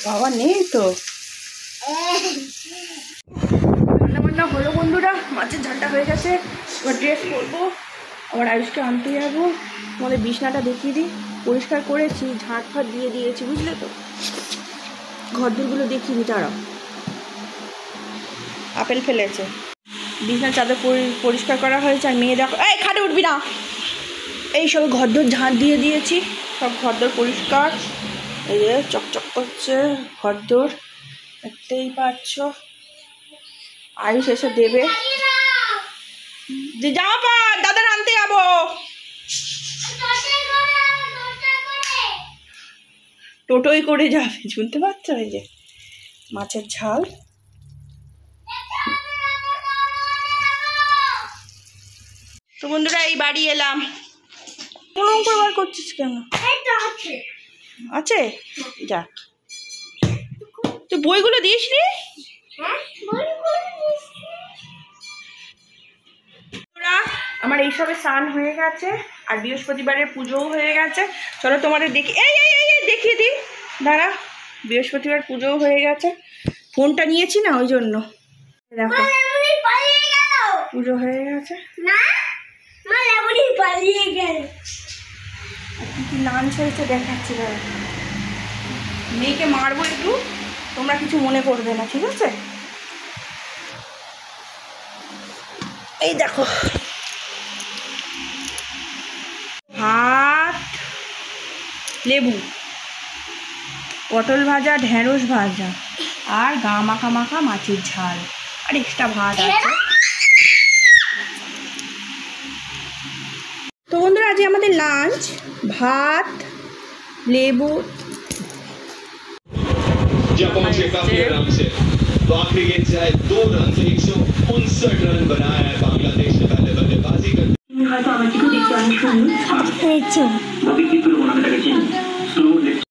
বাবা নেই তো রান্না হলো বন্ধুরা, মাছের ঝালটা হয়ে গেছে। এবার ড্রেস পরবো, আবার আয়ুষকে আনতে যাবো। আমাদের বিছনাটা দেখিয়ে দিই, পরিষ্কার করেছি, ঝাঁট ফাট দিয়ে দিয়েছি, বুঝলে তো। ঘরদোরগুলো দেখিয়ে দিই, তারা আপেল ফেলেছে। বিছনার চাদর পরিষ্কার করা হয়েছে। আর মেয়ে দেখো, এই খাটে উঠবি না। এই সব ঘরদোর ঝাঁট দিয়ে দিয়েছি, সব ঘরদোর পরিষ্কার। এই যে চকচক করছে ঘরদোর, দেখতেই পাচ্ছ। আয়ুষ এসে দেবে। যে জামা পা, দাদার আনতে যাবো। টোটোই করে যাবে, শুনতে পাচ্ছ? এই যে মাছের ঝাল। তো বন্ধুরা এই বাড়ি এলাম। কোন বার করছিস কেন? আছে যাক। তুই বইগুলো দিস নি? আমার এইসবে স্নান হয়ে গেছে, আর বৃহস্পতিবারের পুজোও হয়ে গেছে। চলো তোমাদের দেখি, এই দেখিয়ে দিই, দাঁড়া। বৃহস্পতিবার পুজোও হয়ে গেছে, ফোনটা নিয়েছি না ওই জন্য। দেখো পুজো হয়ে গেছে। কি লাঞ্চ হয়েছে দেখাচ্ছি, দাঁড়া। মেয়েকে মারবো একটু, তোমরা কিছু মনে করবে না, ঠিক আছে? এই দেখো, ভাত, লেবু, পটল ভাজা, ঢেঁড়স ভাজা, আর গা মাখা মাখা মাছের ঝাল, আর এক্সট্রা ভাত আছে। তো বন্ধুরা আজ আমাদের লাঞ্চ, ভাত, লেবু। तो आखिरी गेंद से आए 2 रन से 159 रन बनाया है बांग्लादेश ने पहले बल्लेबाजी कर।